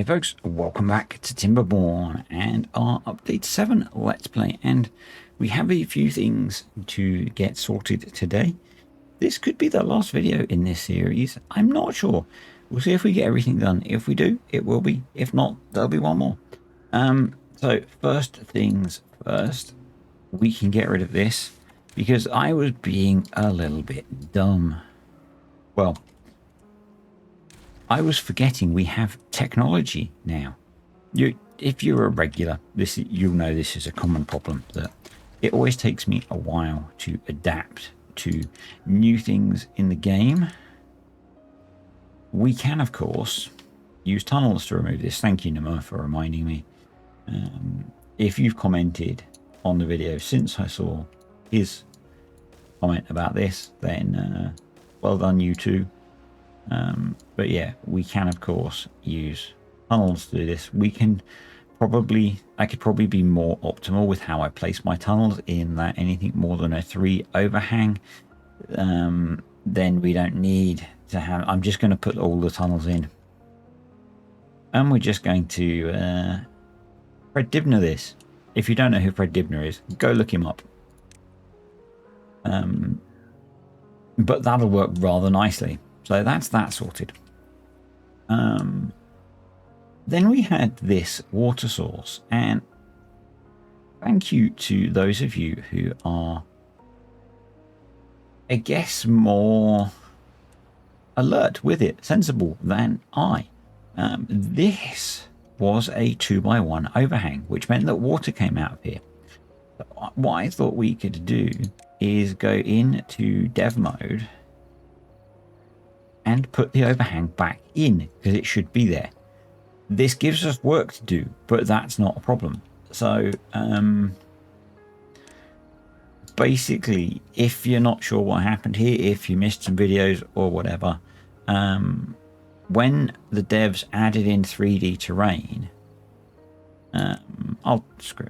Hey folks, welcome back to Timberborn and our update 7 Let's Play, and we have a few things to get sorted today. This could be the last video in this series, I'm not sure. We'll see if we get everything done. If we do, it will be. If not, there'll be one more. So first things first, we can get rid of this because I was being a little bit dumb. Well, I was forgetting we have technology now. If you're a regular, you'll know this is a common problem, that it always takes me a while to adapt to new things in the game. We can, of course, use tunnels to remove this. Thank you, Nima, for reminding me. If you've commented on the video since I saw his comment about this, then well done, you too. But yeah, we can of course use tunnels to do this. I could probably be more optimal with how I place my tunnels, in that anything more than a 3 overhang, then we don't need to have. I'm just going to put all the tunnels in, and we're just going to Fred Dibner this. If you don't know who Fred Dibner is, go look him up. But that'll work rather nicely. So that's that sorted. Then we had this water source, and thank you to those of you who are, I guess, more alert with it, sensible than I. This was a 2x1 overhang, which meant that water came out of here. So what I thought we could do is go into dev mode and put the overhang back in, because it should be there. This gives us work to do, but that's not a problem. So basically, if you're not sure what happened here, if you missed some videos or whatever, when the devs added in 3D terrain,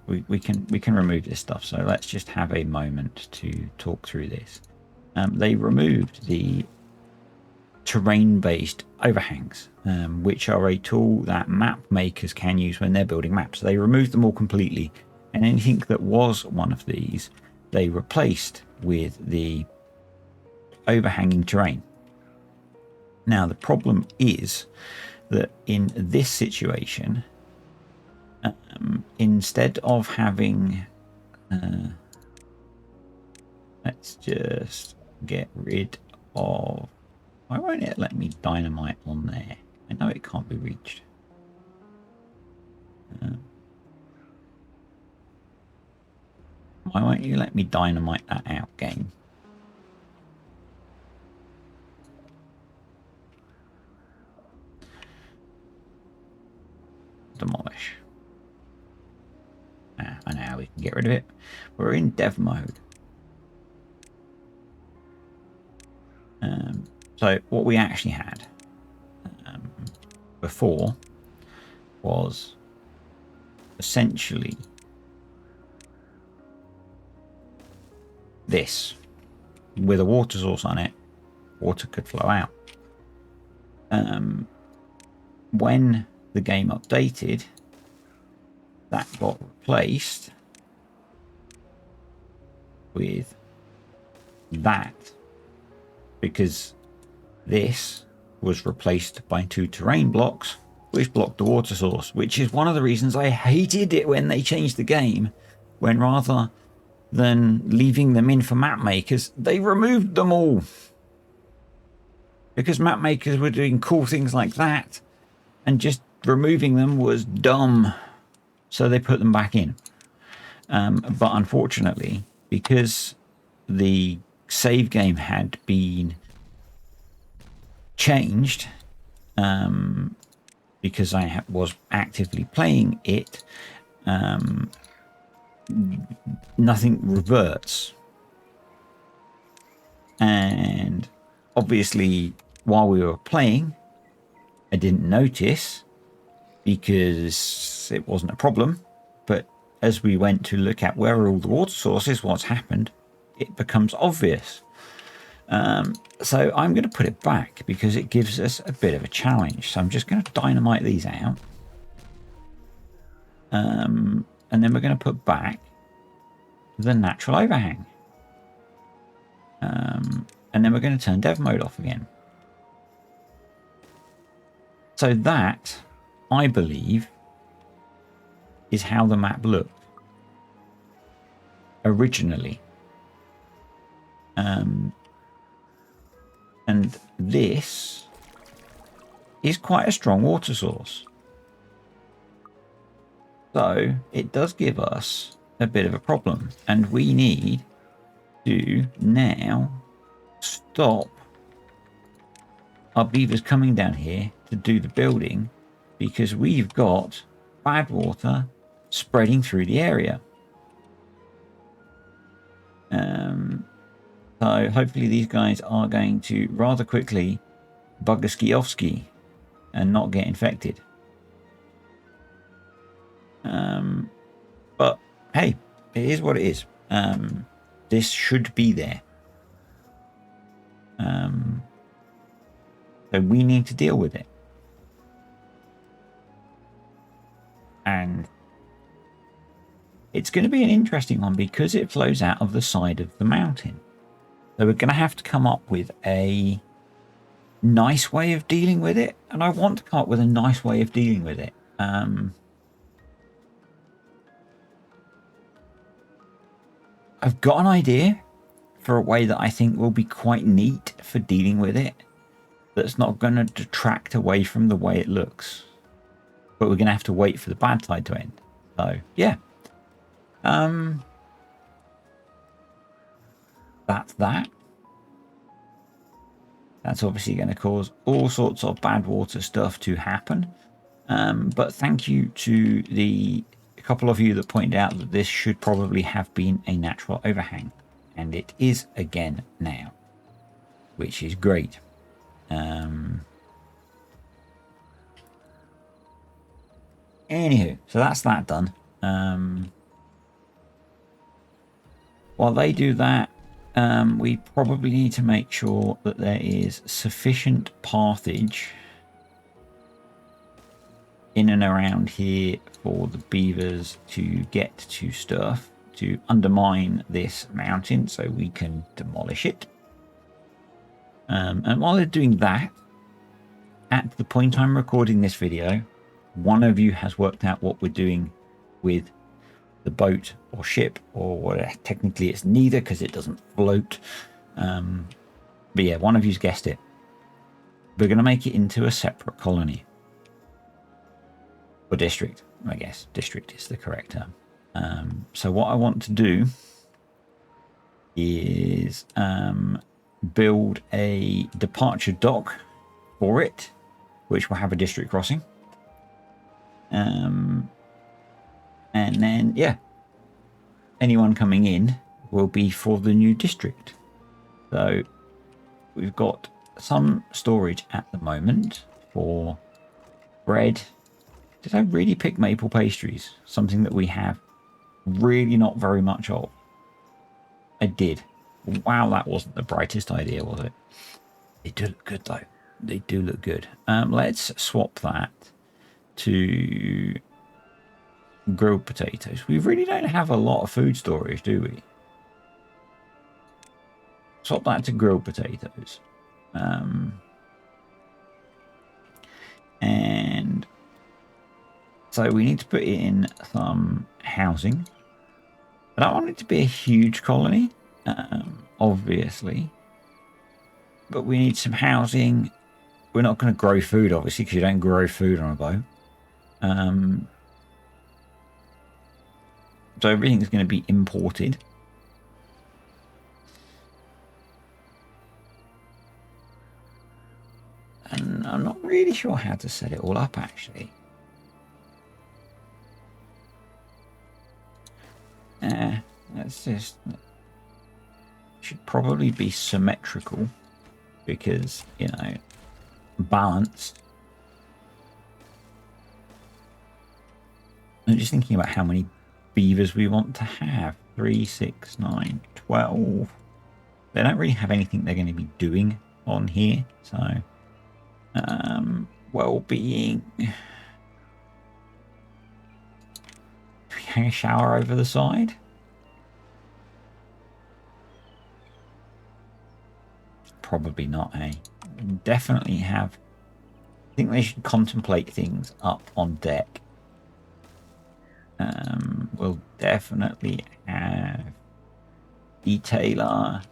we can remove this stuff. So let's just have a moment to talk through this. They removed the terrain-based overhangs, which are a tool that map makers can use when they're building maps. They removed them all completely, and anything that was one of these they replaced with the overhanging terrain. Now the problem is that in this situation, instead of having let's just get rid of, why won't it let me dynamite on there? I know it can't be reached. Why won't you let me dynamite that out, game? Demolish. I know how we can get rid of it. We're in dev mode. So what we actually had before was essentially this, with a water source on it. Water could flow out. When the game updated, that got replaced with that, because this was replaced by 2 terrain blocks which blocked the water source, which is one of the reasons I hated it when they changed the game, when rather than leaving them in for map makers, they removed them all, because map makers were doing cool things like that, and just removing them was dumb, so they put them back in. But unfortunately, because the save game had been changed, because I was actively playing it, nothing reverts. And obviously, while we were playing, I didn't notice because it wasn't a problem. But as we went to look at where are all the water sources, what's happened, it becomes obvious. So I'm going to put it back because it gives us a bit of a challenge. So I'm just going to dynamite these out. And then we're going to put back the natural overhang. And then we're going to turn dev mode off again. So that, I believe, is how the map looked originally. And this is quite a strong water source. So it does give us a bit of a problem, and we need to now stop our beavers coming down here to do the building, because we've got bad water spreading through the area. So hopefully these guys are going to rather quickly bugger-ski-off-ski and not get infected. But hey, it is what it is. This should be there. So we need to deal with it. And it's going to be an interesting one because it flows out of the side of the mountain. So we're going to have to come up with a nice way of dealing with it. And I want to come up with a nice way of dealing with it. I've got an idea for a way that I think will be quite neat for dealing with it. That's not going to detract away from the way it looks. But we're going to have to wait for the bad tide to end. So, yeah. That's that. That's obviously going to cause all sorts of bad water stuff to happen. But thank you to a couple of you that pointed out that this should probably have been a natural overhang. And it is again now, which is great. Anywho, so that's that done. While they do that, we probably need to make sure that there is sufficient pathage in and around here for the beavers to get to stuff to undermine this mountain so we can demolish it. And while they're doing that, at the point I'm recording this video, one of you has worked out what we're doing with the boat or ship, or whatever. Technically it's neither because it doesn't float. But yeah, one of you's guessed it. We're going to make it into a separate colony. Or district, I guess. District is the correct term. So what I want to do is build a departure dock for it, which will have a district crossing. And then, yeah, anyone coming in will be for the new district. So we've got some storage at the moment for bread. Did I really pick maple pastries? Something that we have really not very much of. I did. Wow, that wasn't the brightest idea, was it? They do look good, though. They do look good. Let's swap that to grilled potatoes. We really don't have a lot of food storage, do we? Swap that to grilled potatoes. And so we need to put in some housing. I don't want it to be a huge colony, obviously. But we need some housing. We're not going to grow food, obviously, because you don't grow food on a boat. So everything is going to be imported. And I'm not really sure how to set it all up, actually. Let's just... should probably be symmetrical. Because, you know, balanced. I'm just thinking about how many beavers we want to have. 3, 6, 9, 12. They don't really have anything they're going to be doing on here. So, well-being. hang a shower over the side? Probably not, eh? Definitely have. I think they should contemplate things up on deck. We'll definitely have detailer.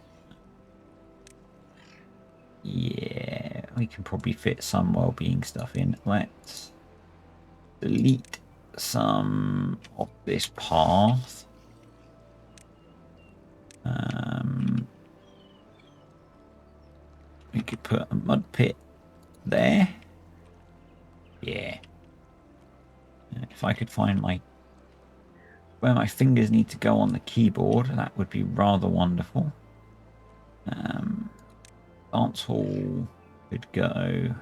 Yeah, we can probably fit some well-being stuff in. Let's delete some of this path. We could put a mud pit there. Yeah. If I could find where my fingers need to go on the keyboard, that would be rather wonderful. Dance hall could go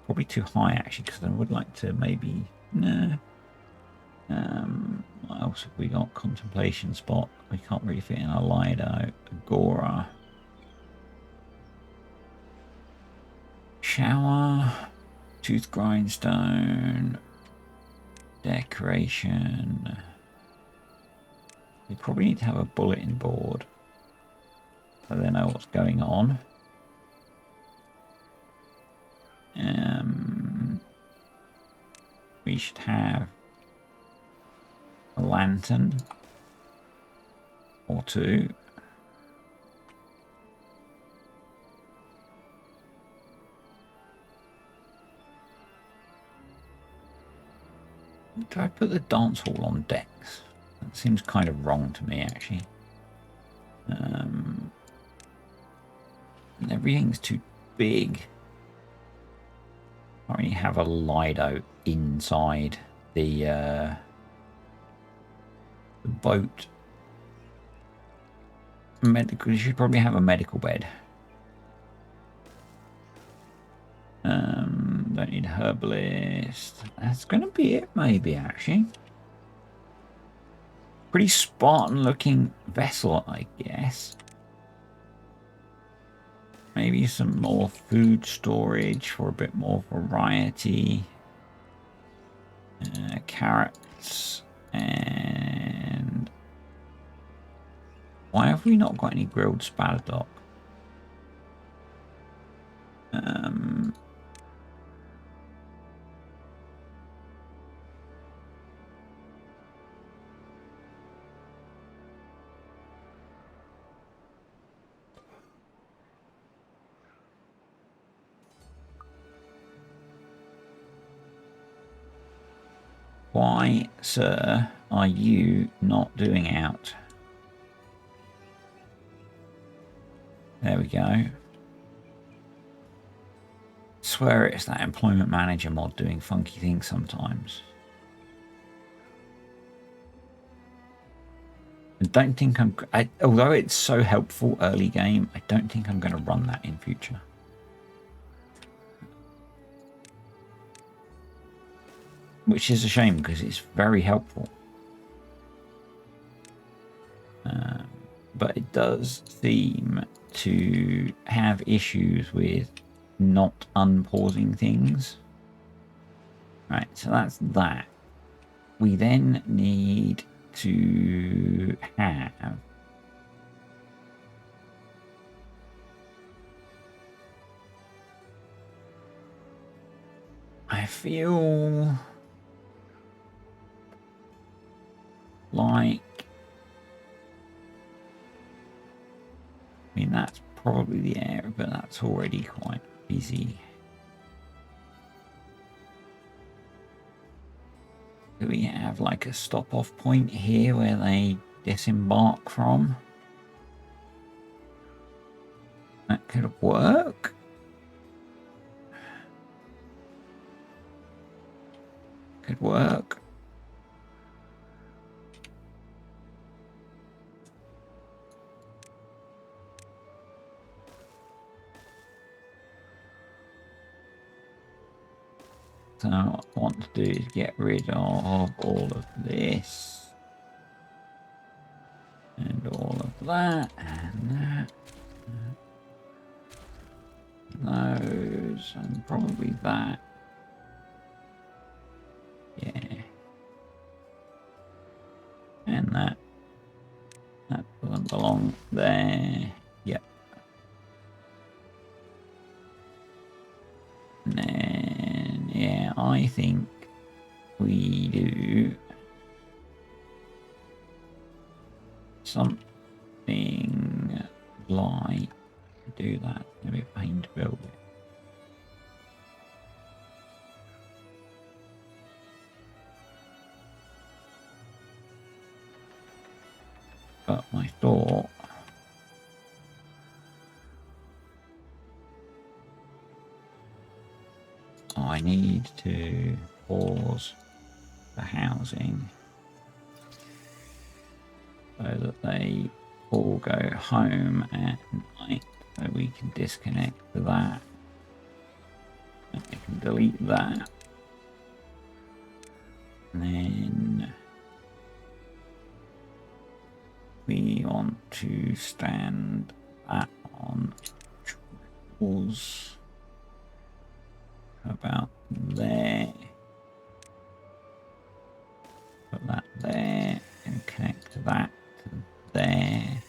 probably too high actually, because I would like to maybe no. What else have we got? Contemplation spot. We can't really fit in a Lido. Agora. Shower. Tooth grindstone. Decoration. We probably need to have a bulletin board so they know what's going on. We should have a lantern or two. Do I put the dance hall on decks? That seems kind of wrong to me, actually. Everything's too big. I only have a Lido inside the boat. Medical. You should probably have a medical bed. Don't need a herbalist. That's going to be it, maybe, actually. Pretty Spartan looking vessel, I guess. Maybe some more food storage for a bit more variety. Carrots. And why have we not got any grilled spaladoc? Why, sir, are you not doing out? There we go. Swear it's that employment manager mod doing funky things sometimes. I don't think although it's so helpful early game, I don't think I'm going to run that in future. Which is a shame because it's very helpful. But it does seem to have issues with not unpausing things. Right, so that's that. We then need to have I feel like I mean that's probably the area, but that's already quite busy. Do we have like a stop off point here where they disembark from? That could work. Could work. So what I want to do is get rid of all of this. And all of that. And that. Those. And probably that. Yeah. belong there. Yep. And then, yeah, I think we do something like do that. Maybe a pain to build it. But I thought I need to pause the housing so that they all go home at night, so we can disconnect that and we can delete that, and then we want to stand that on walls about there, put that there and connect that to there.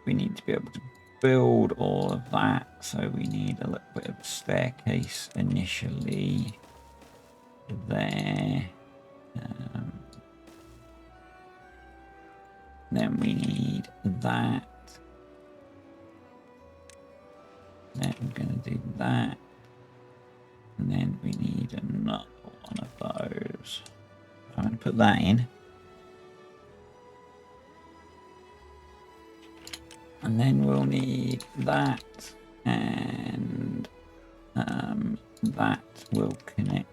We need to be able to build all of that, so we need a little bit of a staircase initially there. Then we need that. Then I'm going to do that. And then we need another one of those. I'm going to put that in. And then we'll need that. And that will connect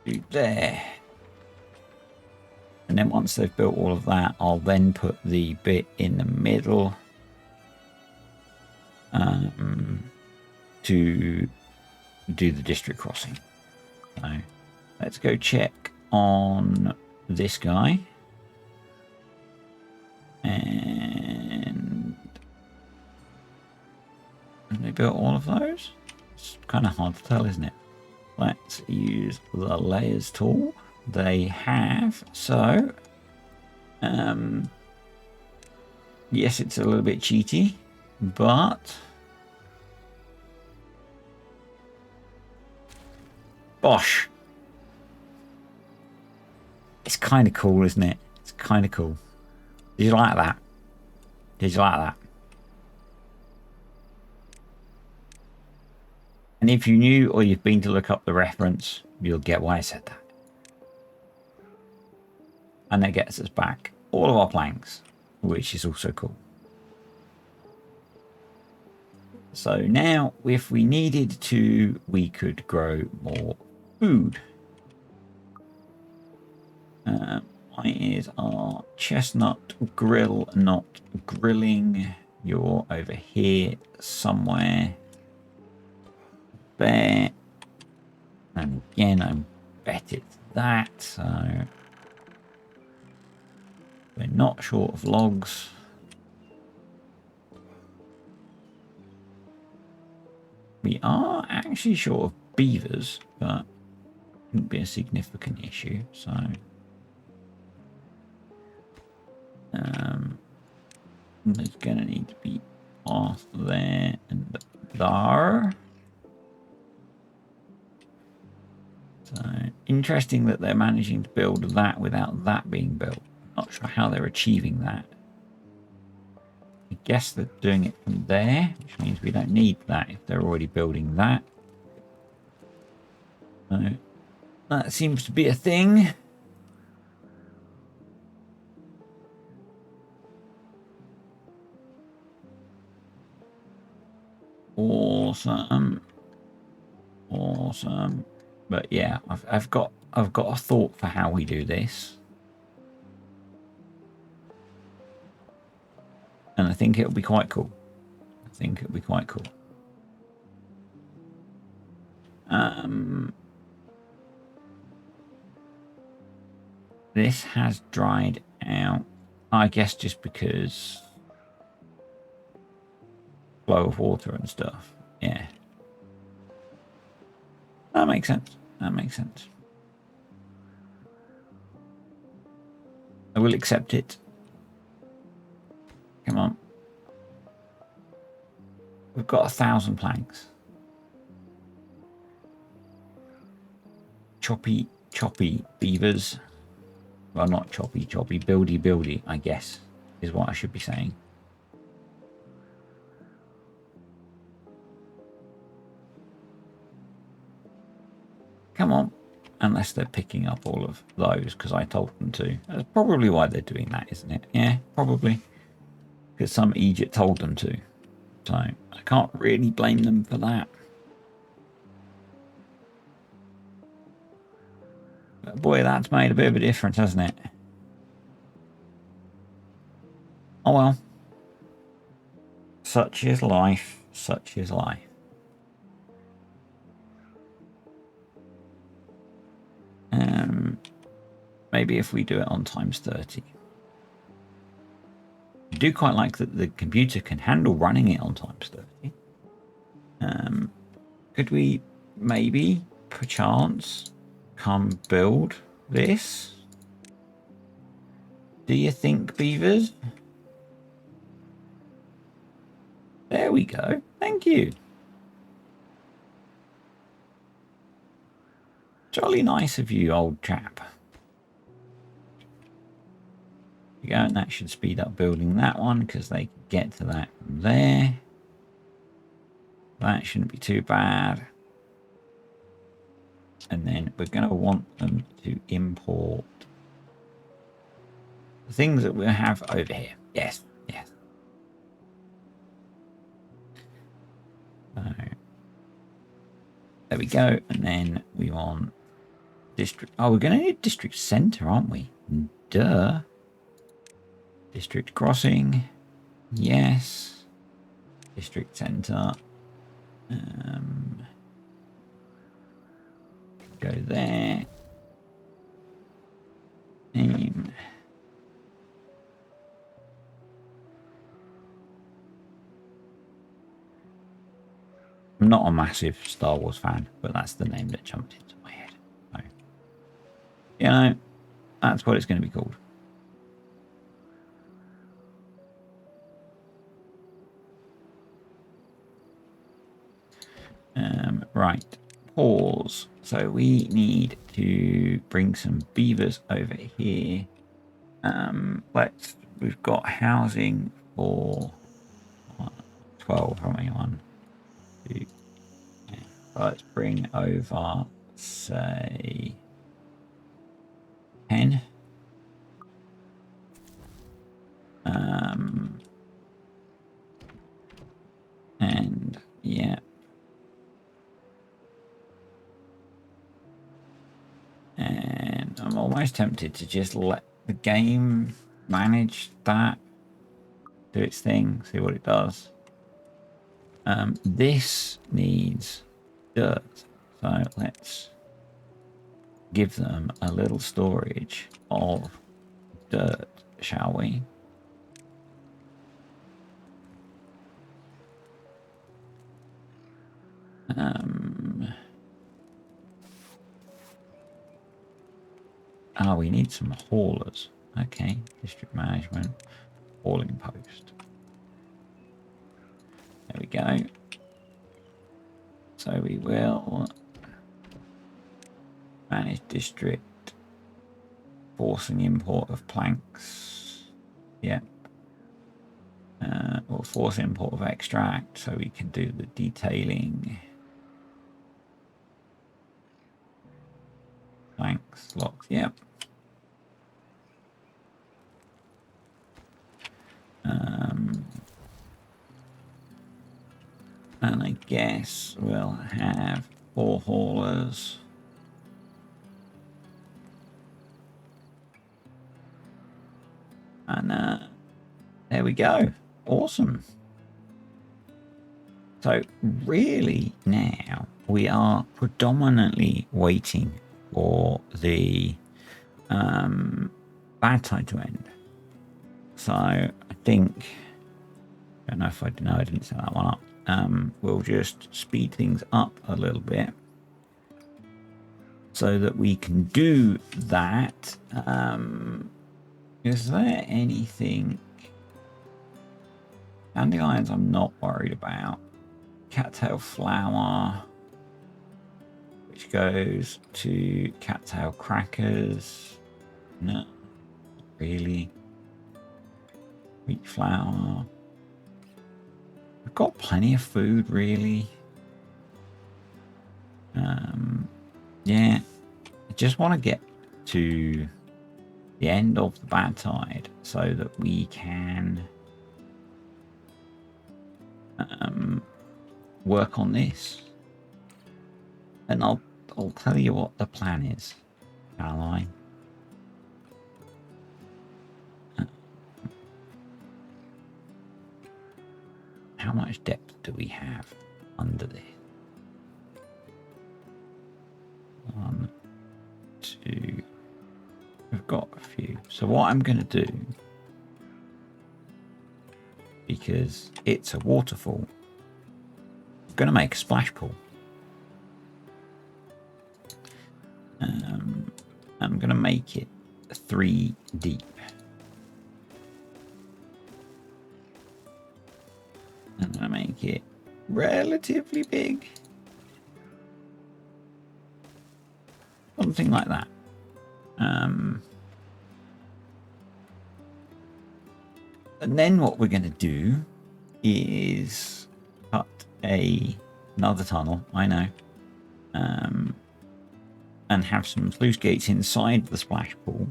to there. And then once they've built all of that, I'll then put the bit in the middle to do the district crossing. So let's go check on this guy. And have they built all of those? It's kind of hard to tell, isn't it? Let's use the layers tool. They have. So yes, it's a little bit cheaty, but bosh, it's kind of cool, isn't it? It's kind of cool. Did you like that? Did you like that? And if you knew or you've been to look up the reference, you'll get why I said that. And that gets us back all of our planks, which is also cool. So now, if we needed to, we could grow more food. Why is our chestnut grill not grilling? You're over here somewhere. There. And again, I bet it's that. So we're not short of logs. We are actually short of beavers, but it wouldn't be a significant issue. So there's going to need to be path there and there. So interesting that they're managing to build that without that being built. Not sure how they're achieving that. I guess they're doing it from there, which means we don't need that if they're already building that. So that seems to be a thing. Awesome. Awesome. But yeah, I've got a thought for how we do this. And I think it'll be quite cool. I think it'll be quite cool. This has dried out, I guess, just because flow of water and stuff. Yeah. That makes sense. That makes sense. I will accept it. Come on. We've got 1,000 planks. Choppy beavers. Well, not choppy, buildy, I guess, is what I should be saying. Come on. Unless they're picking up all of those because I told them to. That's probably why they're doing that, isn't it? Yeah, probably. Because some Egypt told them to. So I can't really blame them for that. But boy, that's made a bit of a difference, hasn't it? Oh well. Such is life. Such is life. Maybe if we do it on times 30. I do quite like that the computer can handle running it on times 30. Could we maybe, perchance, come build this? Do you think, beavers? There we go. Thank you. Jolly nice of you, old chap. There you go, and that should speed up building that one because they can get to that from there. That shouldn't be too bad. And then we're going to want them to import the things that we have over here. Yes, yes. So there we go. And then we want district. Oh, we're going to need district center, aren't we? Duh. District crossing. Yes. District center. Go there. Aim. I'm not a massive Star Wars fan, but that's the name that jumped into my head. So, you know, that's what it's going to be called. Right, pause. So we need to bring some beavers over here. We've got housing for 12, haven't we? 1, 2, yeah. Let's bring over, say, 10. And yeah. And I'm almost tempted to just let the game manage that, do its thing, see what it does. This needs dirt, so let's give them a little storage of dirt, shall we? Oh, we need some haulers. Okay, district management, hauling post. There we go. So we will manage district, forcing import of planks. Yep. Or force import of extract, so we can do the detailing. Planks, locks, yep. And I guess we'll have 4 haulers. And there we go. Awesome. So really now we are predominantly waiting for the bad tide to end. So I think, I don't know if I didn't set that one up. We'll just speed things up a little bit so that we can do that. Is there anything Dandelions I'm not worried about. Cattail flower, which goes to cattail crackers. No, really. Wheat flour. I've got plenty of food, really. Yeah, I just want to get to the end of the bad tide so that we can work on this. And I'll tell you what the plan is, shall I? How much depth do we have under this? 1, 2. We've got a few. So what I'm going to do, because it's a waterfall, I'm going to make a splash pool. I'm going to make it 3 deep. I'm going to make it relatively big. Something like that. And then what we're going to do is cut another tunnel, I know, and have some sluice gates inside the splash pool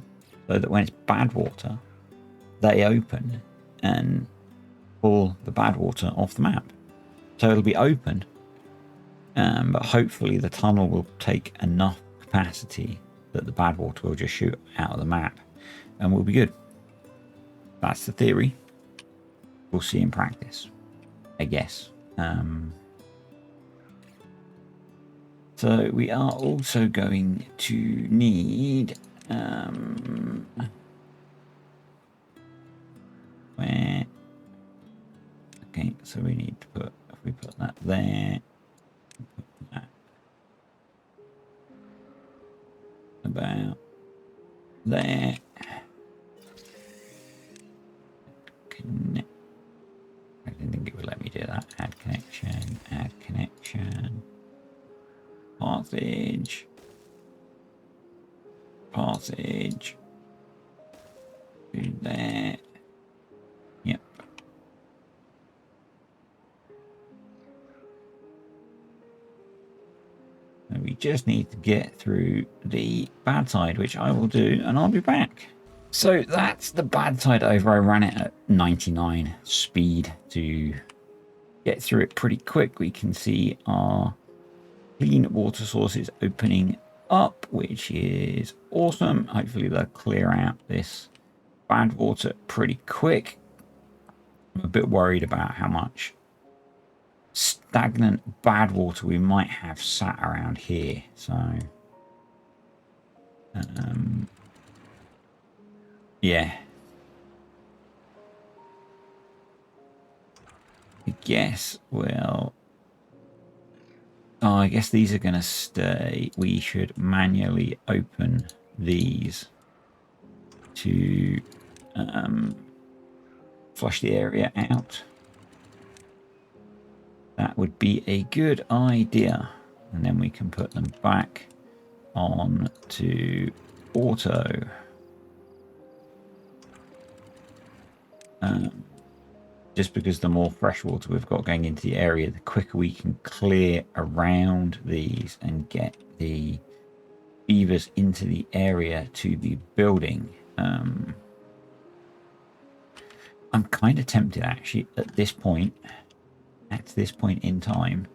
so that when it's bad water, they open and pull the bad water off the map. So it'll be open, but hopefully the tunnel will take enough capacity that the bad water will just shoot out of the map and we'll be good. That's the theory. We'll see in practice, I guess. So we are also going to need where, okay, so we need to put, if we put that there, put that about there. Connect. I didn't think it would let me do that. Add connection, add connection. Passage. Passage. Do that. Yep. And we just need to get through the bad side, which I will do, and I'll be back. So that's the bad side over. I ran it at 99 speed to get through it pretty quick. We can see our clean water sources opening up, which is awesome. Hopefully they'll clear out this bad water pretty quick. I'm a bit worried about how much stagnant bad water we might have sat around here. So yeah, I guess we'll, oh, I guess these are going to stay. We should manually open these to flush the area out. That would be a good idea. And then we can put them back on to auto. Just because the more fresh water we've got going into the area, the quicker we can clear around these and get the beavers into the area to be building. I'm kind of tempted, actually, at this point in time,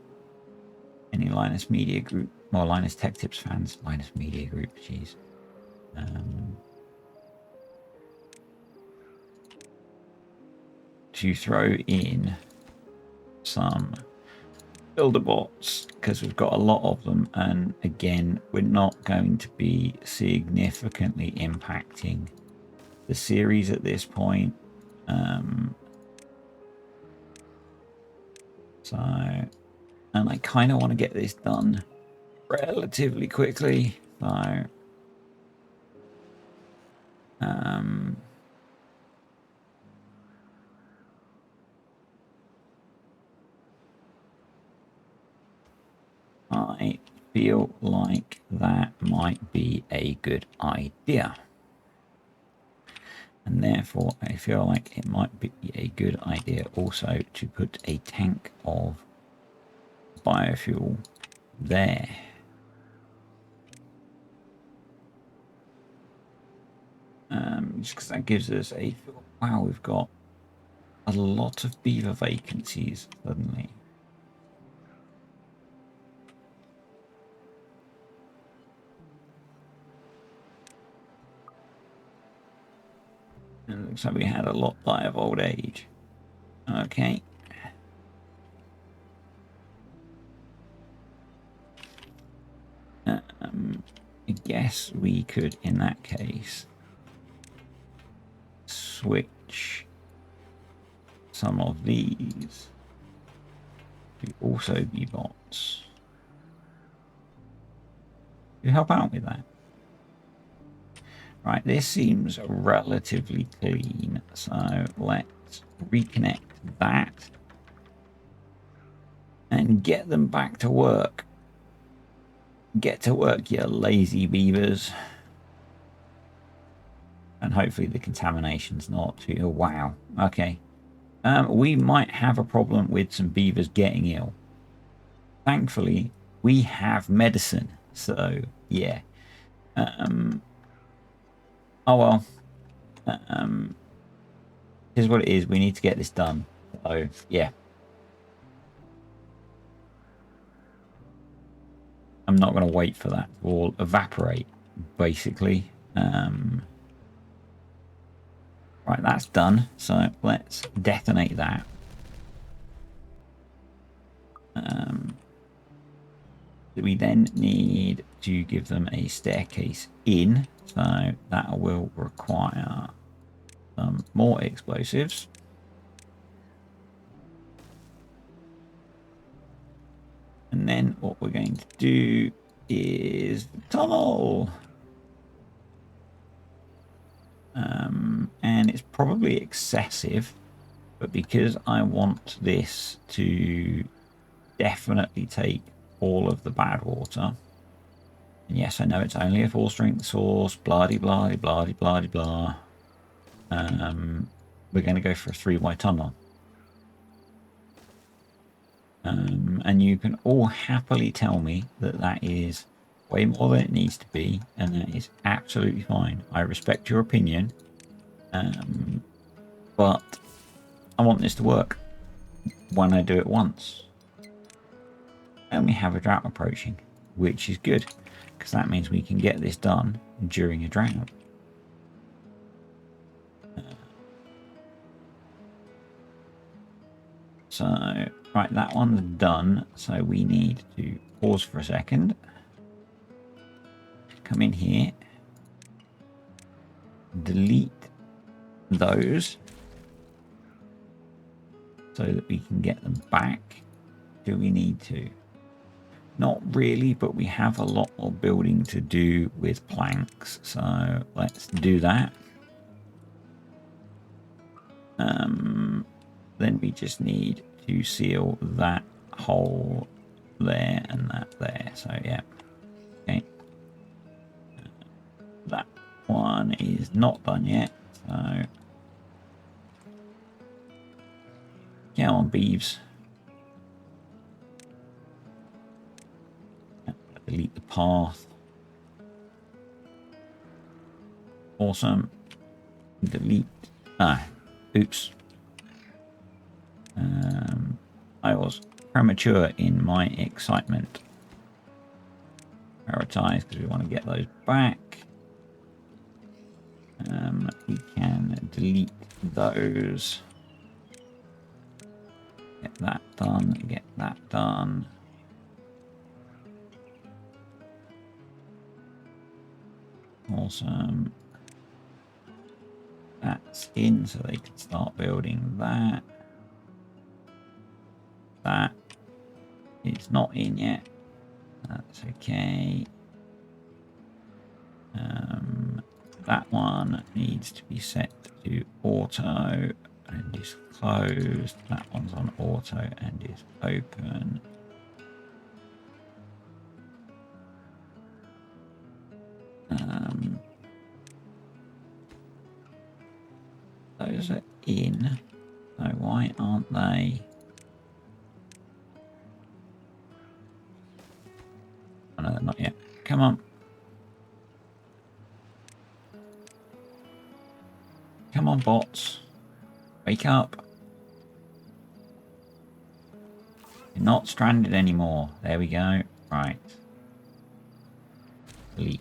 any Linus Media Group, or Linus Tech Tips fans, Linus Media Group, jeez. To throw in some builder bots, because we've got a lot of them, and again, we're not going to be significantly impacting the series at this point. So, and I kind of want to get this done relatively quickly. So, I feel like that might be a good idea. And therefore, I feel like it might be a good idea also to put a tank of biofuel there. Just because that gives us a... Wow, we've got a lot of beaver vacancies suddenly. And it looks like we had a lot die of old age. Okay. I guess we could, in that case, switch some of these to also be bots to help out with that. Right, this seems relatively clean, so let's reconnect that and get them back to work. Get to work, you lazy beavers. And hopefully the contamination's not too... Oh, wow. Okay. We might have a problem with some beavers getting ill. Thankfully, we have medicine. So, yeah. Oh, well. Here's what it is. We need to get this done. So, yeah. I'm not going to wait for that to all evaporate, basically. Right, that's done. So let's detonate that. We then need to give them a staircase in. So that will require some more explosives. And then what we're going to do is tunnel. And it's probably excessive, but because I want this to definitely take all of the bad water, and yes, I know it's only a 4-strength source, blah de blah de blah de blah de blah. We're going to go for a 3-way tunnel. And you can all happily tell me that that is way more than it needs to be, and that is absolutely fine. I respect your opinion, but I want this to work when I do it once. And we have a drought approaching, which is good, because that means we can get this done during a drought. So, right, that one's done. So we need to pause for a second. Come in here. Delete those so that we can get them back. Do we need to? Not really, but we have a lot more building to do with planks. So let's do that. Then we just need to seal that hole there and that there. So yeah, okay. That one is not done yet. So get on, beeves. Delete the path. Awesome. Delete. Oops. I was premature in my excitement. Prioritize because we want to get those back. We can delete those. Get that done. Get that done. Awesome. That's in, so they can start building that. That is not in yet. That's okay. That one needs to be set to auto and is closed. That one's on auto and is open. those are in. So why aren't they? Oh, no, not yet. Come on. Come on, bots. Wake up. You're not stranded anymore. There we go. Right. Delete.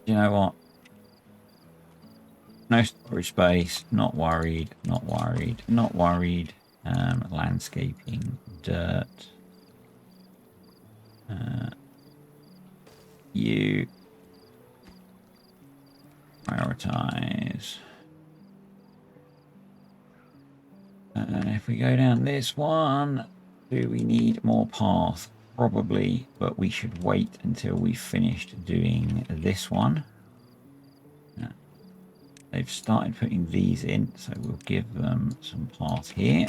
You know what? No storage space. Not worried. Not worried. Not worried. Landscaping. Dirt. You. Prioritize. If we go down this one, do we need more path? Probably, but we should wait until we've finished doing this one. They've started putting these in, so we'll give them some path here.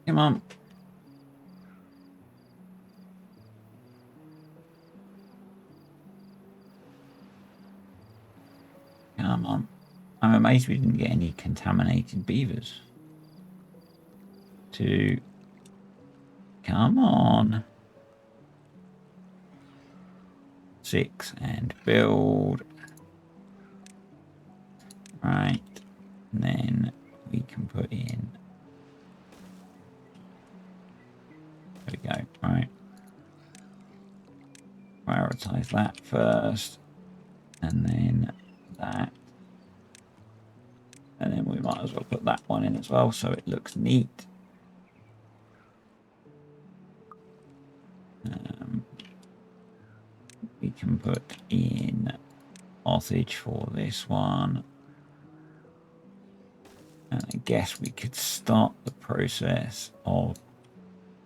Come on. Come on. I'm amazed we didn't get any contaminated beavers. 2. Come on. 6 and build. Right. And then we can put in. There we go. Right. Prioritize that first. And then that. And then we might as well put that one in as well so it looks neat. We can put in Osage for this one. And I guess we could start the process of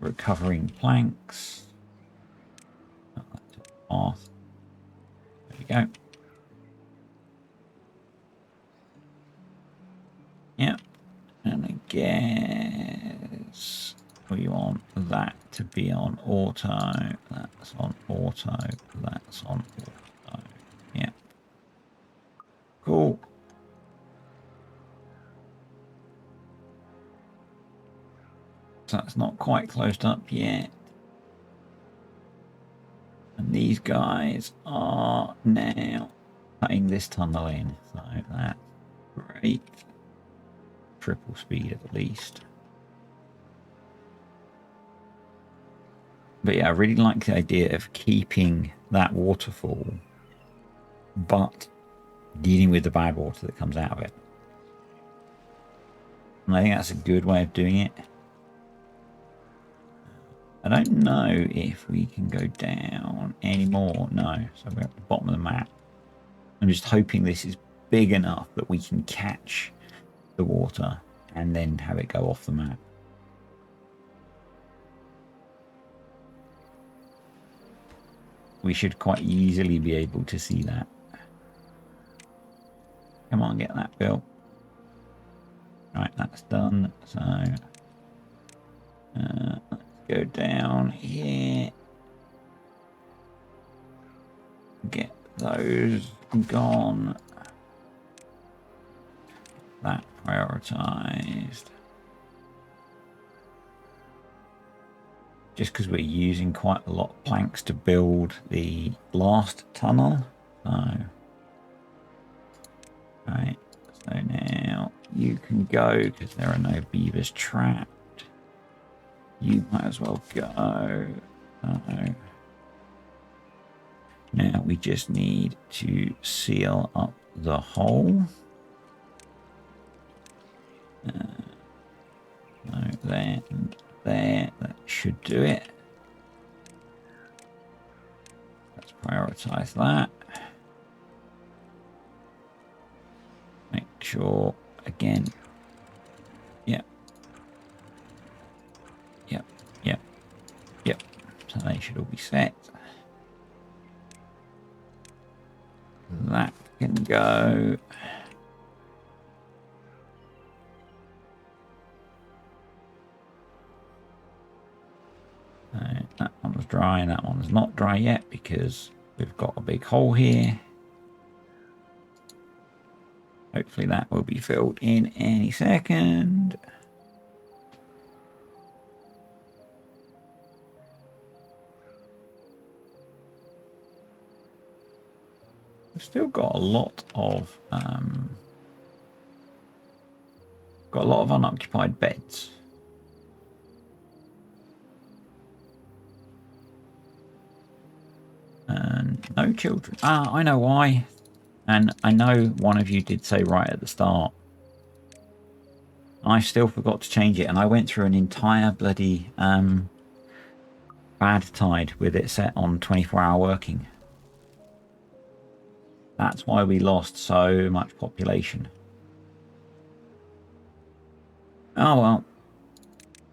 recovering planks. Path. There we go. Yep. And I guess we want that to be on auto. That's on auto. That's on auto. Yep. Cool. So that's not quite closed up yet. And these guys are now cutting this tunnel in. So that's great. Triple speed at least. But yeah, I really like the idea of keeping that waterfall, but dealing with the bad water that comes out of it. And I think that's a good way of doing it. I don't know if we can go down anymore. No, so we're at the bottom of the map. I'm just hoping this is big enough that we can catch the water and then have it go off the map. We should quite easily be able to see that. Come on, get that built. Right, that's done. So let's go down here. Get those gone. That prioritized. Just because we're using quite a lot of planks to build the last tunnel. So, right. So now you can go because there are no beavers trapped. You might as well go. Now we just need to seal up the hole. So there and there, that should do it. Let's prioritize that. Make sure, again, yep. So they should all be set. That can go. That one was dry and that one's not dry yet because we've got a big hole here. Hopefully that will be filled in any second. We've still got a lot of unoccupied beds. And no children. Ah, I know why. And I know one of you did say right at the start. I still forgot to change it, and I went through an entire bloody bad tide with it set on 24-hour working. That's why we lost so much population. Oh well.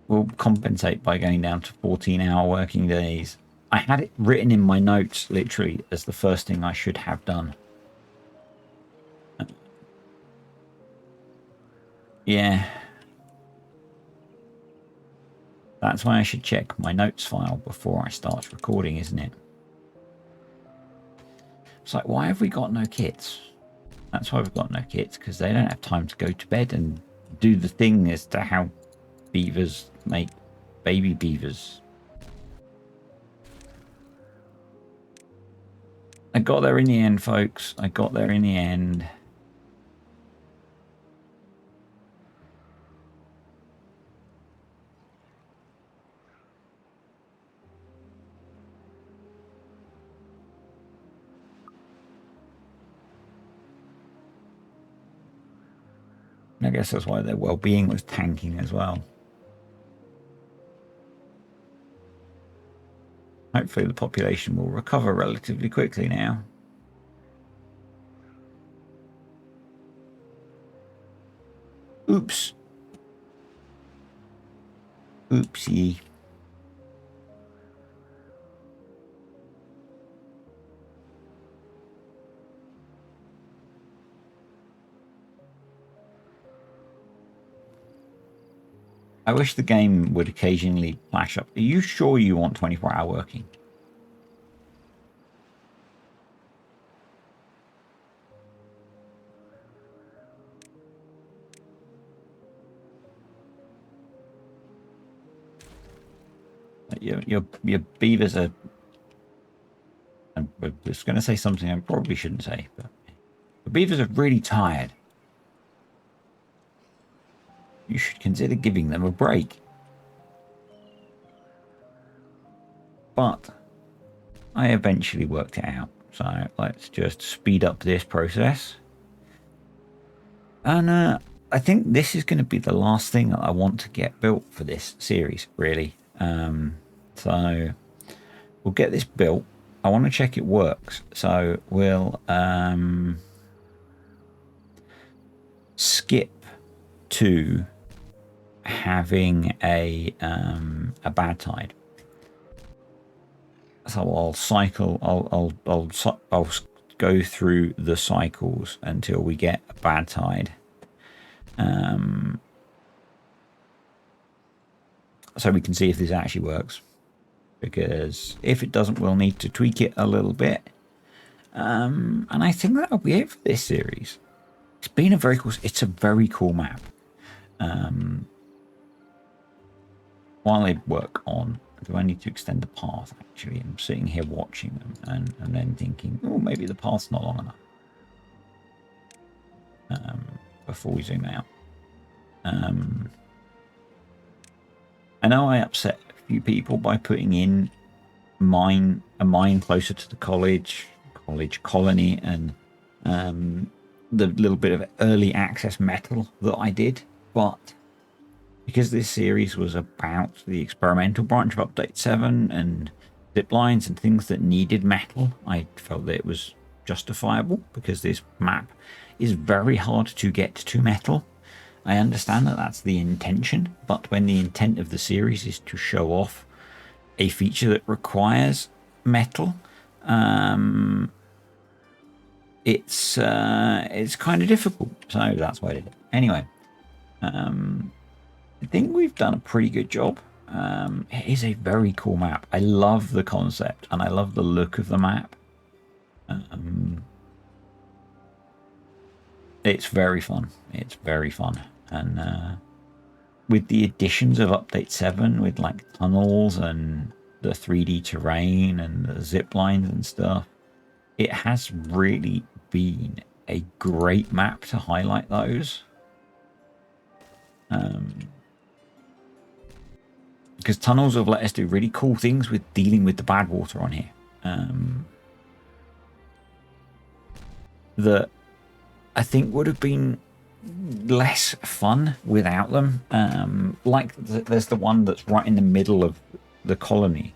We'll compensate by going down to 14-hour working days. I had it written in my notes, literally, as the first thing I should have done. Yeah. That's why I should check my notes file before I start recording, isn't it? It's like, why have we got no kids? That's why we've got no kids, because they don't have time to go to bed and do the thing as to how beavers make baby beavers. I got there in the end, folks. I got there in the end. I guess that's why their well-being was tanking as well. Hopefully the population will recover relatively quickly now. Oops. Oopsie. I wish the game would occasionally flash up. Are you sure you want 24-hour working? Your beavers are... I was going to say something I probably shouldn't say, but the beavers are really tired. You should consider giving them a break. But I eventually worked it out. So let's just speed up this process. And I think this is going to be the last thing that I want to get built for this series, really. So we'll get this built. I want to check it works. So we'll skip to having a bad tide. So I'll cycle. I'll go through the cycles until we get a bad tide. So we can see if this actually works. Because if it doesn't, we'll need to tweak it a little bit. And I think that'll be it for this series. It's been a very cool. It's a very cool map. While I work on, do I need to extend the path? Actually, I'm sitting here watching them and then thinking, oh, maybe the path's not long enough. Before we zoom out. I know I upset a few people by putting in a mine closer to the college colony, and the little bit of early access metal that I did, but because this series was about the experimental branch of Update 7 and zip lines and things that needed metal, I felt that it was justifiable, because this map is very hard to get to metal. I understand that that's the intention, but when the intent of the series is to show off a feature that requires metal, it's kind of difficult. So that's why I did it. Anyway, I think we've done a pretty good job. It is a very cool map. I love the concept and I love the look of the map. It's very fun. It's very fun. And with the additions of Update 7, with like tunnels and the 3D terrain and the zip lines and stuff, it has really been a great map to highlight those. Because tunnels have let us do really cool things with dealing with the bad water on here. That I think would have been less fun without them. There's the one that's right in the middle of the colony,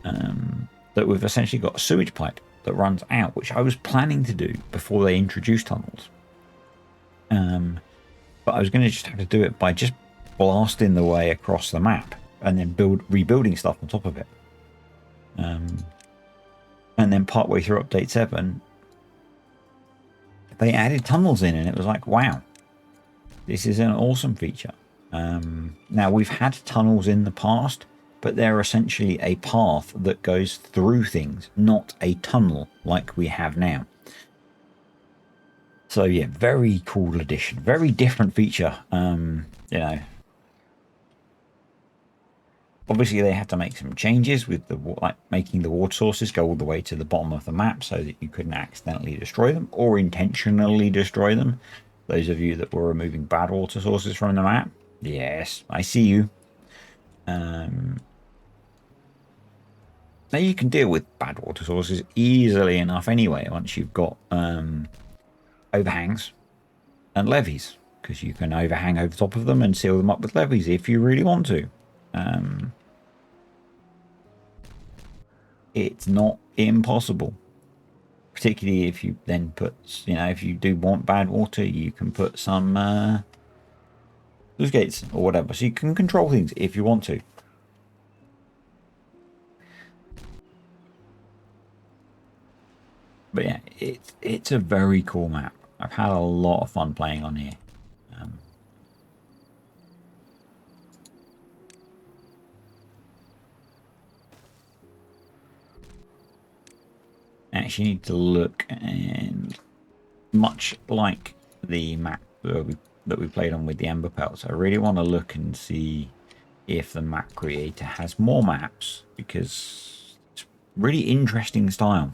that we've essentially got a sewage pipe that runs out, which I was planning to do before they introduced tunnels. But I was going to just have to do it by just blasting the way across the map and then rebuilding stuff on top of it. And then partway through Update 7, they added tunnels in, and it was like, wow, this is an awesome feature. Now, we've had tunnels in the past, but they're essentially a path that goes through things, not a tunnel like we have now. So yeah, very cool addition, very different feature. You know, obviously they had to make some changes with the making the water sources go all the way to the bottom of the map so that you couldn't accidentally destroy them or intentionally destroy them. Those of you that were removing bad water sources from the map, yes, I see you. Now you can deal with bad water sources easily enough anyway once you've got overhangs and levees, because you can overhang over top of them and seal them up with levees if you really want to. It's not impossible, particularly if you then put, you know, if you do want bad water, you can put some sluice gates or whatever, so you can control things if you want to. But yeah, it's a very cool map. I've had a lot of fun playing on here. Actually need to look, and much like the map that we played on with the Ember Pelts, I really want to look and see if the map creator has more maps, because it's really interesting style.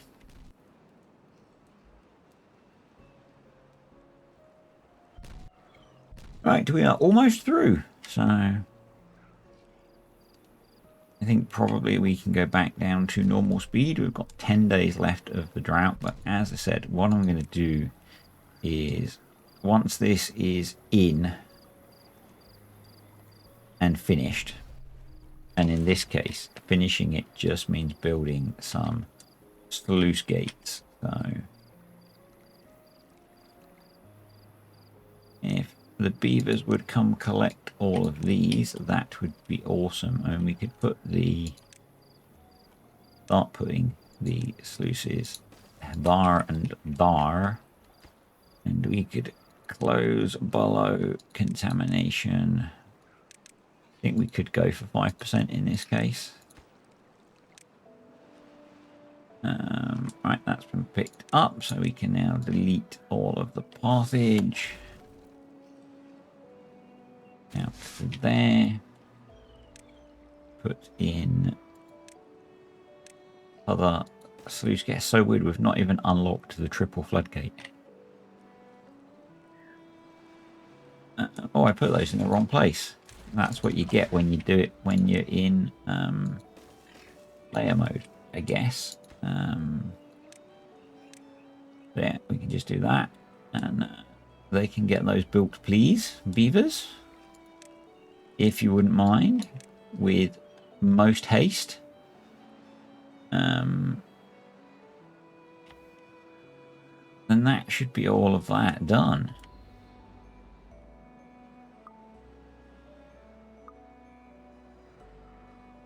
Right, we are almost through, so I think probably we can go back down to normal speed. We've got 10 days left of the drought, but as I said, what I'm going to do is, once this is in and finished, and in this case, finishing it just means building some sluice gates. So if the beavers would come collect all of these, that would be awesome. And we could start putting the sluices there and there. And we could close below contamination. I think we could go for 5% in this case. Right, that's been picked up, so we can now delete all of the pathage. Out to there. Put in other sluice gates. So weird, we've not even unlocked the triple floodgate. Oh, I put those in the wrong place. That's what you get when you do it when you're in layer mode, I guess. There, we can just do that, and they can get those built, please, beavers, if you wouldn't mind, with most haste. And that should be all of that done.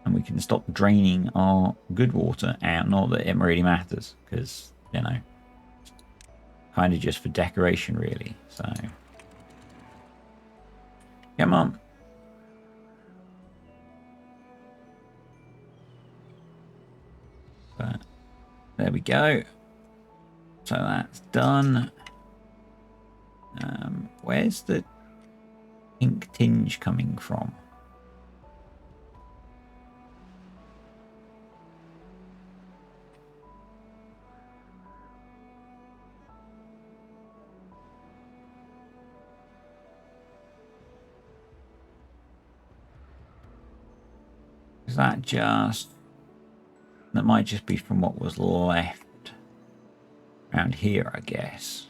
And we can stop draining our good water out. Not that it really matters, because, you know, kind of just for decoration, really. So, come on. we go. So that's done. Where's the pink tinge coming from? Is that just... That might just be from what was left around here, I guess.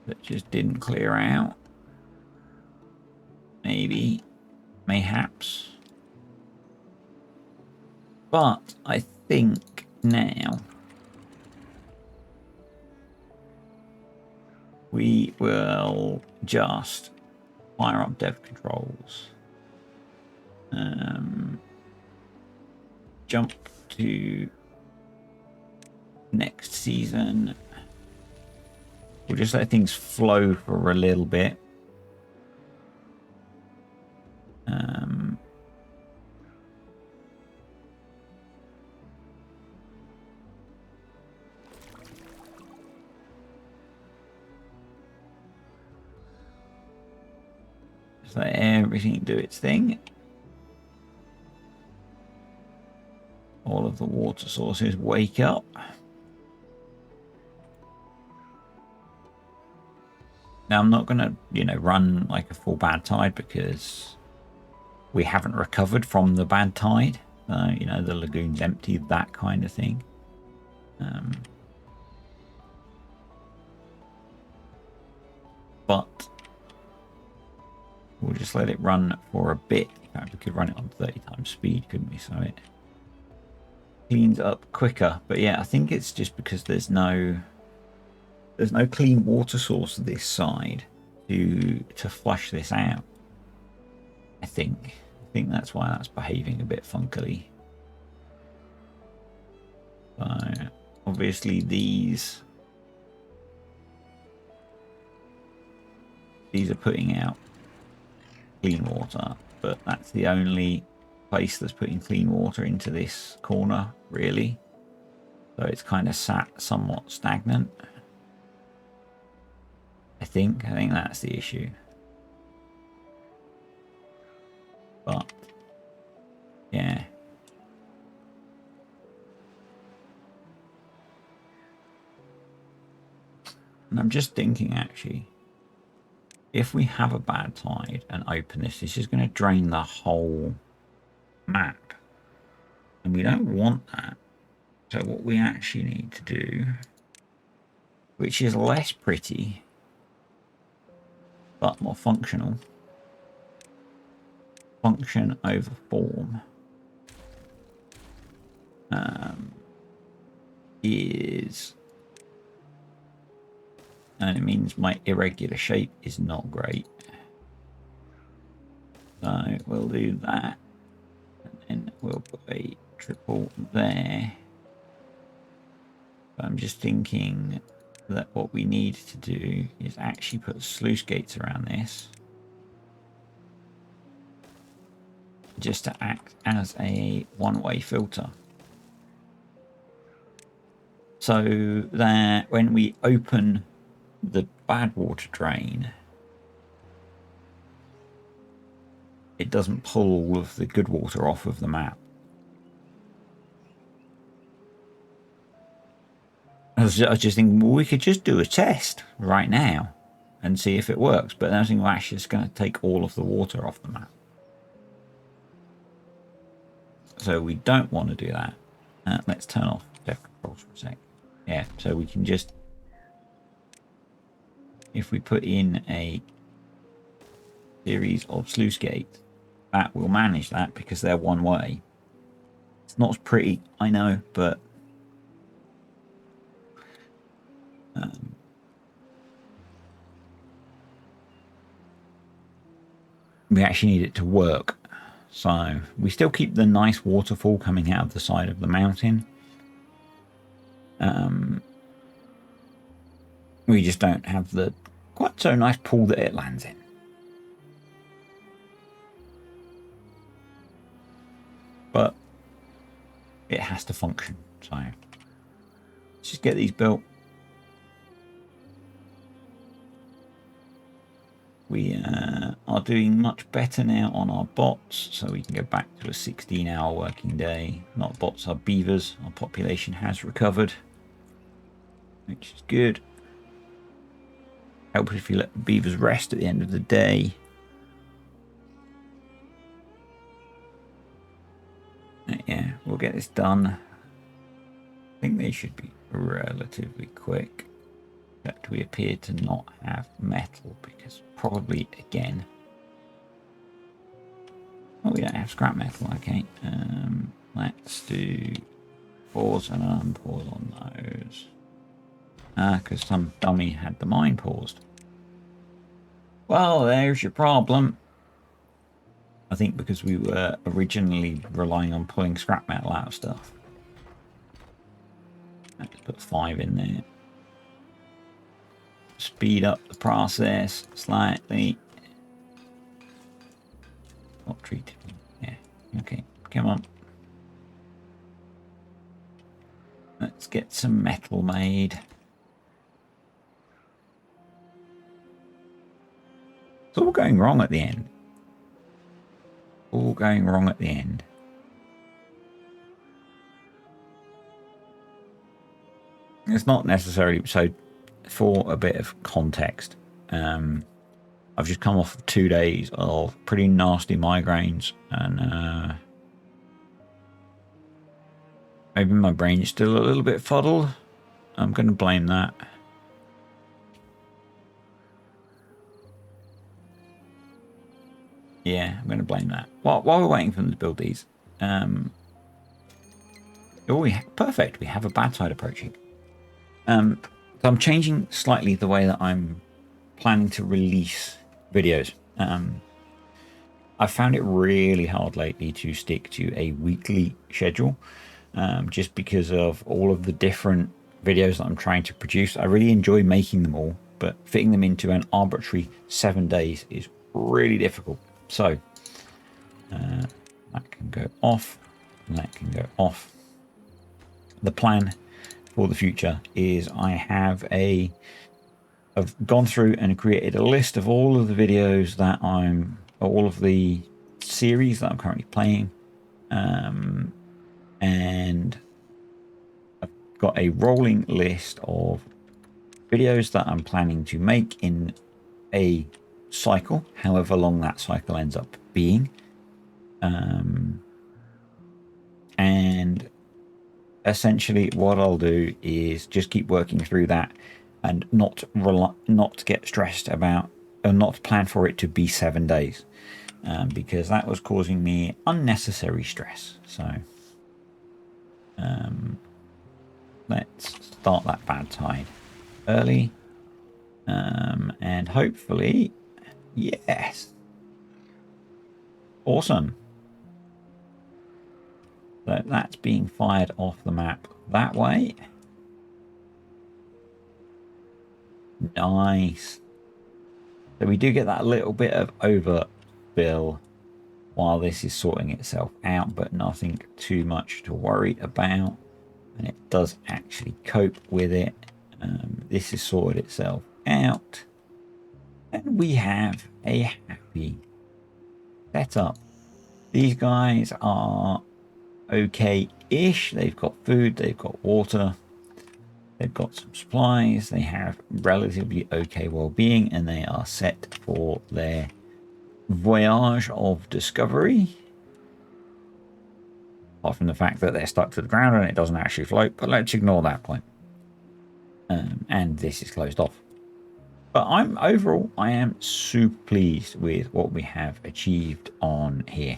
That just didn't clear out. Maybe. Mayhaps. But I think now we will just fire up dev controls. Jump to next season. We'll just let things flow for a little bit. Just let everything do its thing. All of the water sources wake up. Now I'm not going to, run like a full bad tide because we haven't recovered from the bad tide. The lagoon's empty, that kind of thing. But we'll just let it run for a bit. In fact, we could run it on 30 times speed, couldn't we? So it cleans up quicker. But yeah, I think it's just because there's no clean water source this side to flush this out. I think that's why that's behaving a bit funkily. So obviously these are putting out clean water, but that's the only place that's putting clean water into this corner, really. So it's kind of sat somewhat stagnant. I think that's the issue. But yeah. And I'm just thinking, actually, if we have a bad tide and open this is going to drain the whole map. And we don't want that. So what we actually need to do, which is less pretty, but more functional, function over form, and it means my irregular shape is not great. So we'll do that, and then we'll put a triple there. But I'm just thinking that what we need to do is actually put sluice gates around this, just to act as a one-way filter. So that when we open the bad water drain, it doesn't pull all of the good water off of the map. I was just thinking, well, we could just do a test right now and see if it works. But then I was thinking, well, actually, it's going to take all of the water off the map. So we don't want to do that. Let's turn off dev controls for a sec. Yeah, so we can just, if we put in a series of sluice gates, that will manage that because they're one way. It's not as pretty, I know, but we actually need it to work. So we still keep the nice waterfall coming out of the side of the mountain. We just don't have the quite so nice pool that it lands in. But it has to function. So let's just get these built. We are doing much better now on our bots, so we can go back to a 16-hour working day. Not bots, our beavers. Our population has recovered, which is good. Help if you let the beavers rest at the end of the day. Yeah, we'll get this done. I think they should be relatively quick. Except we appear to not have metal because probably again. Oh, we don't have scrap metal. Okay. Let's do pause and unpause on those. Because some dummy had the mine paused. Well, there's your problem. I think because we were originally relying on pulling scrap metal out of stuff. Let's put 5 in there. Speed up the process slightly. Not treated. Yeah. Okay. Come on. Let's get some metal made. It's all going wrong at the end. All going wrong at the end. It's not necessarily so. For a bit of context, I've just come off of 2 days of pretty nasty migraines, and maybe my brain is still a little bit fuddled. I'm going to blame that. Yeah, I'm going to blame that. While we're waiting for them to build these, oh, perfect. We have a bad side approaching. So I'm changing slightly the way that I'm planning to release videos. I've found it really hard lately to stick to a weekly schedule, just because of all of the different videos that I'm trying to produce. I really enjoy making them all, but fitting them into an arbitrary 7 days is really difficult. So that can go off, and that can go off. The plan for the future is I've gone through and created a list of all of the videos that all of the series that I'm currently playing, and I've got a rolling list of videos that I'm planning to make in a cycle, however long that cycle ends up being, and essentially what I'll do is just keep working through that and not get stressed about, or not plan for it to be 7 days, because that was causing me unnecessary stress. So let's start that bad tide early, and hopefully, yes, awesome. So that's being fired off the map that way. Nice. So we do get that little bit of overfill while this is sorting itself out, but nothing too much to worry about. And it does actually cope with it. This has sorted itself out. And we have a happy setup. These guys are okay-ish. They've got food, they've got water, they've got some supplies, they have relatively okay well-being, and they are set for their voyage of discovery. Apart from the fact that they're stuck to the ground and it doesn't actually float, but let's ignore that point. And this is closed off. But overall, I am super pleased with what we have achieved on here.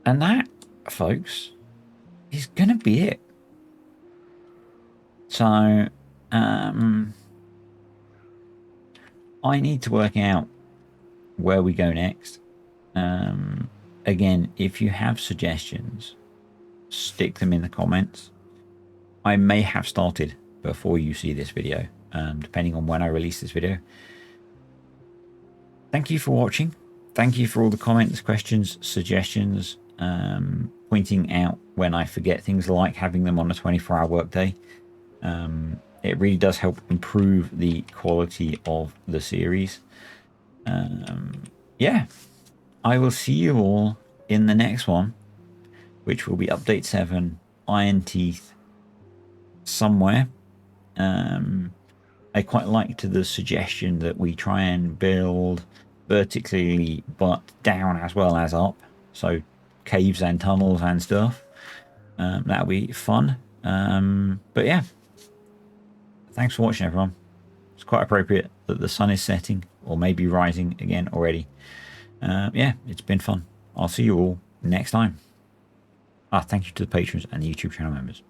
And that, folks, is going to be it. So, I need to work out where we go next. Again, if you have suggestions, stick them in the comments. I may have started before you see this video, depending on when I release this video. Thank you for watching. Thank you for all the comments, questions, suggestions. pointing out when I forget things like having them on a 24-hour workday. It really does help improve the quality of the series. Yeah, I will see you all in the next one, which will be update 7, Iron Teeth, somewhere. I quite liked the suggestion that we try and build vertically but down as well as up, so caves and tunnels and stuff. That'll be fun. But yeah, thanks for watching, everyone. It's quite appropriate that the sun is setting, or maybe rising again already. Yeah, it's been fun. I'll see you all next time. Thank you to the patrons and the YouTube channel members.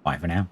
Bye for now.